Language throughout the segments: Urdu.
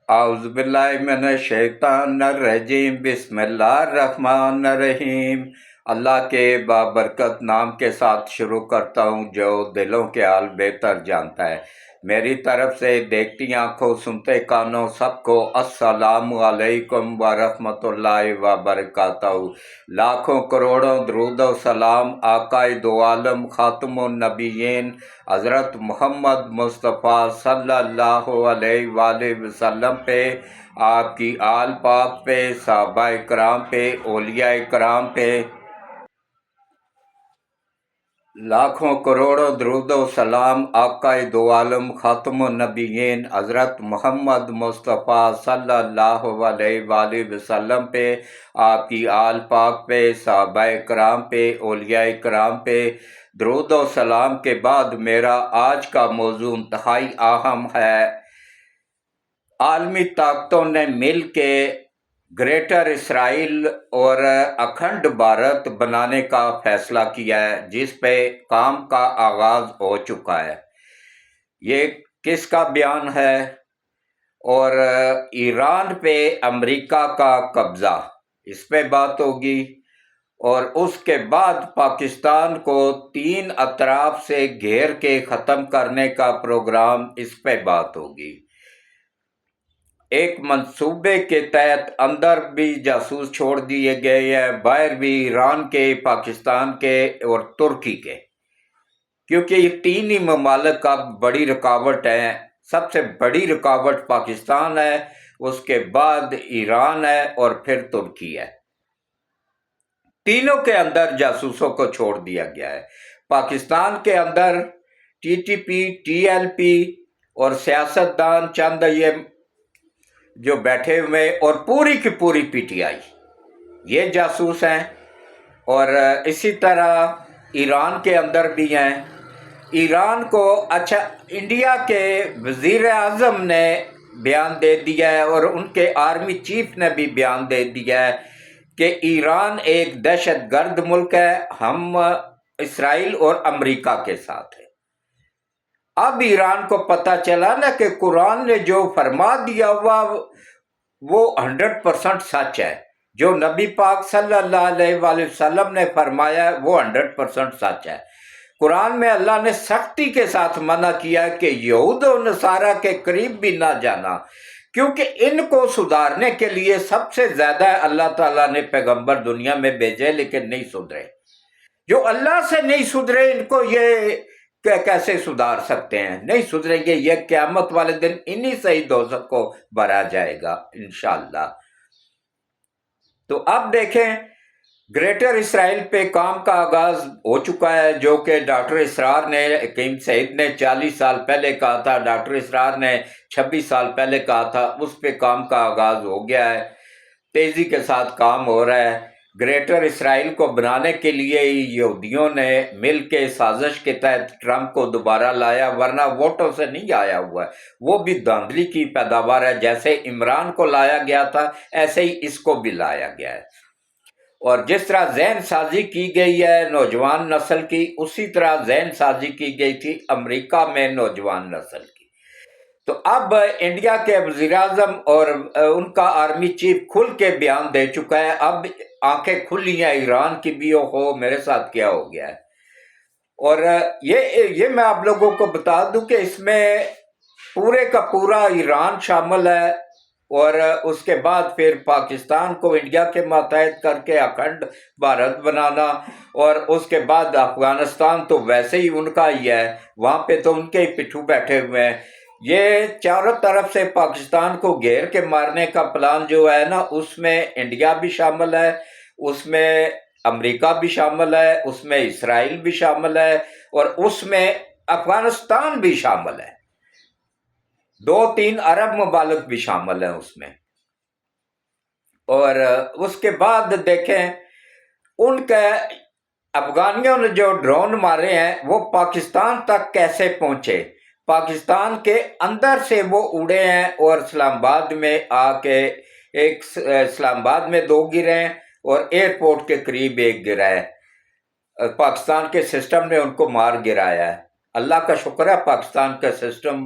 اعوذ باللہ من الشیطان الرجیم، بسم اللہ الرحمن الرحیم۔ اللہ کے بابرکت نام کے ساتھ شروع کرتا ہوں جو دلوں کے حال بہتر جانتا ہے۔ میری طرف سے دیکھتی آنکھوں سنتے کانوں سب کو السلام علیکم ورحمۃ اللہ وبرکاتہ۔ لاکھوں کروڑوں درود و سلام آقائے دو عالم خاتم النبیین حضرت محمد مصطفیٰ صلی اللہ علیہ وآلہ وسلم پہ، آپ کی آل پاک پہ، صحابہ کرام پہ، اولیاء کرام پہ لاکھوں کروڑوں درود و سلام آقائے دو عالم خاتم النبیین حضرت محمد مصطفیٰ صلی اللہ علیہ وآلہ وسلم پہ، آپ کی آل پاک پہ، صحابہ کرام پہ، اولیاء کرام پہ درود و سلام کے بعد میرا آج کا موضوع انتہائی اہم ہے۔ عالمی طاقتوں نے مل کے گریٹر اسرائیل اور اکھنڈ بھارت بنانے کا فیصلہ کیا ہے، جس پہ کام کا آغاز ہو چکا ہے۔ یہ کس کا بیان ہے؟ اور ایران پہ امریکہ کا قبضہ، اس پہ بات ہوگی۔ اور اس کے بعد پاکستان کو 3 اطراف سے گھیر کے ختم کرنے کا پروگرام، اس پہ بات ہوگی۔ ایک منصوبے کے تحت اندر بھی جاسوس چھوڑ دیے گئے ہیں، باہر بھی، ایران کے، پاکستان کے اور ترکی کے، کیونکہ یہ 3 ہی ممالک اب بڑی رکاوٹ ہیں۔ سب سے بڑی رکاوٹ پاکستان ہے، اس کے بعد ایران ہے اور پھر ترکی ہے۔ تینوں کے اندر جاسوسوں کو چھوڑ دیا گیا ہے۔ پاکستان کے اندر T T P, T L P اور سیاستدان چند یہ جو بیٹھے ہوئے، اور پوری کی پوری پی ٹی آئی، یہ جاسوس ہیں۔ اور اسی طرح ایران کے اندر بھی ہیں۔ ایران کو اچھا انڈیا کے وزیر اعظم نے بیان دے دیا ہے اور ان کے آرمی چیف نے بھی بیان دے دیا ہے کہ ایران ایک دہشت گرد ملک ہے، ہم اسرائیل اور امریکہ کے ساتھ ہیں۔ اب ایران کو پتہ چلا نا کہ قرآن نے جو فرما دیا ہوا وہ 100% سچ ہے، جو نبی پاک صلی اللہ علیہ وآلہ وسلم نے فرمایا ہے وہ 100% سچ ہے۔ قرآن میں اللہ نے سختی کے ساتھ منع کیا کہ یہود و نصارہ کے قریب بھی نہ جانا، کیونکہ ان کو سدھارنے کے لیے سب سے زیادہ اللہ تعالیٰ نے پیغمبر دنیا میں بھیجے، لیکن نہیں سدھرے۔ جو اللہ سے نہیں سدھرے، ان کو یہ کیسے سدھار سکتے ہیں؟ نہیں سدھریں گے۔ یہ قیامت والے دن انہی سے ہی دوزخ کو بھرا جائے گا انشاءاللہ۔ تو اب دیکھیں، گریٹر اسرائیل پہ کام کا آغاز ہو چکا ہے، جو کہ ڈاکٹر اسرار نے، حکیم سعید نے 40 سال پہلے کہا تھا، ڈاکٹر اسرار نے 26 سال پہلے کہا تھا، اس پہ کام کا آغاز ہو گیا ہے۔ تیزی کے ساتھ کام ہو رہا ہے۔ گریٹر اسرائیل کو بنانے کے لیے یہودیوں نے مل کے سازش کے تحت ٹرمپ کو دوبارہ لایا، ورنہ ووٹوں سے نہیں آیا ہوا ہے، وہ بھی دھاندلی کی پیداوار ہے۔ جیسے عمران کو لایا گیا تھا، ایسے ہی اس کو بھی لایا گیا ہے۔ اور جس طرح ذہن سازی کی گئی ہے نوجوان نسل کی، اسی طرح ذہن سازی کی گئی تھی امریکہ میں نوجوان نسل کی۔ تو اب انڈیا کے وزیر اعظم اور ان کا آرمی چیف کھل کے بیان دے چکا ہے۔ اب آنکھیں کھلی ہیں ایران کی بھی، ہو میرے ساتھ کیا ہو گیا ہے۔ اور یہ میں آپ لوگوں کو بتا دوں کہ اس میں پورے کا پورا ایران شامل ہے، اور اس کے بعد پھر پاکستان کو انڈیا کے ماتحت کر کے اکھنڈ بھارت بنانا، اور اس کے بعد افغانستان تو ویسے ہی ان کا ہی ہے، وہاں پہ تو ان کے ہی پٹھو بیٹھے ہوئے ہیں۔ یہ چاروں طرف سے پاکستان کو گھیر کے مارنے کا پلان جو ہے نا، اس میں انڈیا بھی شامل ہے، اس میں امریکہ بھی شامل ہے، اس میں اسرائیل بھی شامل ہے، اور اس میں افغانستان بھی شامل ہے۔ 2-3 عرب ممالک بھی شامل ہیں اس میں۔ اور اس کے بعد دیکھیں ان کا افغانیوں نے جو ڈرون مارے ہیں وہ پاکستان تک کیسے پہنچے؟ پاکستان کے اندر سے وہ اڑے ہیں، اور اسلام آباد میں آ کے اسلام آباد میں 2 گرے ہیں، اور ایئرپورٹ کے قریب 1 گرا ہے۔ پاکستان کے سسٹم نے ان کو مار گرایا ہے۔ اللہ کا شکر ہے پاکستان کا سسٹم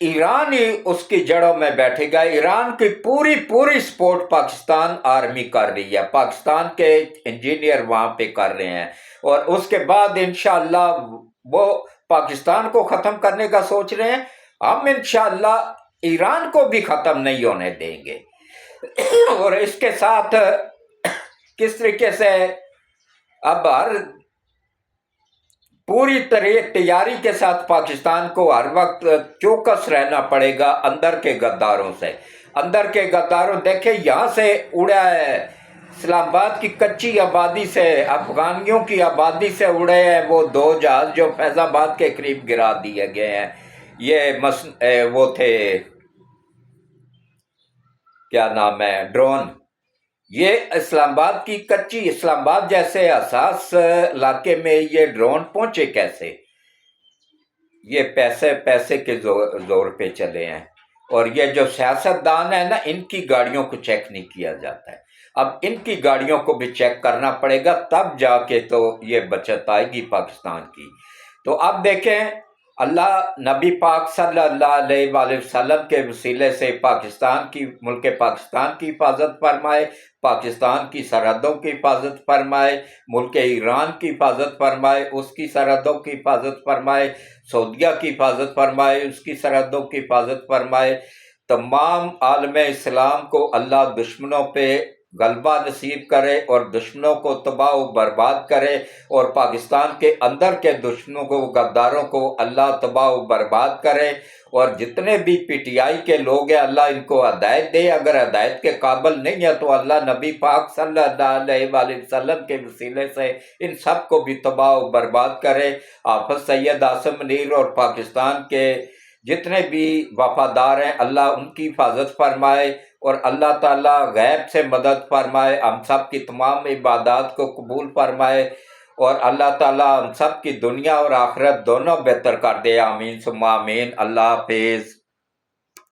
ایران ہی اس کی جڑوں میں بیٹھے گا. ایران کی پوری سپورٹ پاکستان آرمی کر رہی ہے، پاکستان کے انجینئر وہاں پہ کر رہے ہیں، اور اس کے بعد انشاءاللہ وہ پاکستان کو ختم کرنے کا سوچ رہے ہیں. ہم انشاءاللہ ایران کو بھی ختم نہیں ہونے دیں گے. اور اس کے ساتھ کس طریقے سے اب ہر پوری طرح تیاری کے ساتھ پاکستان کو ہر وقت چوکس رہنا پڑے گا اندر کے غداروں سے. اندر کے غداروں دیکھیں یہاں سے اڑا ہے، اسلام آباد کی کچی آبادی سے، افغانیوں کی آبادی سے اڑے ہیں وہ 2 جہاز جو فیض آباد کے قریب گرا دیے گئے ہیں. یہ وہ تھے، کیا نام ہے، ڈرون. یہ اسلام آباد کی کچی، اسلام آباد جیسے حساس علاقے میں یہ ڈرون پہنچے کیسے؟ یہ پیسے کے زور پہ چلے ہیں. اور یہ جو سیاستدان ہیں نا، ان کی گاڑیوں کو چیک نہیں کیا جاتا ہے. اب ان کی گاڑیوں کو بھی چیک کرنا پڑے گا، تب جا کے تو یہ بچت آئے گی پاکستان کی. تو اب دیکھیں، اللہ نبی پاک صلی اللہ علیہ وآلہ وسلم کے وسیلے سے ملک پاکستان کی حفاظت فرمائے، پاکستان کی سرحدوں کی حفاظت فرمائے، ملک ایران کی حفاظت فرمائے، اس کی سرحدوں کی حفاظت فرمائے، سعودیہ کی حفاظت فرمائے، اس کی سرحدوں کی حفاظت فرمائے. تمام عالم اسلام کو اللہ دشمنوں پہ غلبہ نصیب کرے اور دشمنوں کو تباہ و برباد کرے، اور پاکستان کے اندر کے دشمنوں کو، غداروں کو اللہ تباہ و برباد کرے. اور جتنے بھی پی ٹی آئی کے لوگ ہیں اللہ ان کو ہدایت دے. اگر ہدایت کے قابل نہیں ہے تو اللہ نبی پاک صلی اللہ علیہ وآلہ وسلم کے وسیلے سے ان سب کو بھی تباہ و برباد کرے. حافظ سید عاصم منیر اور پاکستان کے جتنے بھی وفادار ہیں اللہ ان کی حفاظت فرمائے، اور اللہ تعالیٰ غیب سے مدد فرمائے، ہم سب کی تمام عبادات کو قبول فرمائے، اور اللہ تعالیٰ ہم سب کی دنیا اور آخرت دونوں بہتر کر دے. آمین ثم آمین. اللہ حافظ.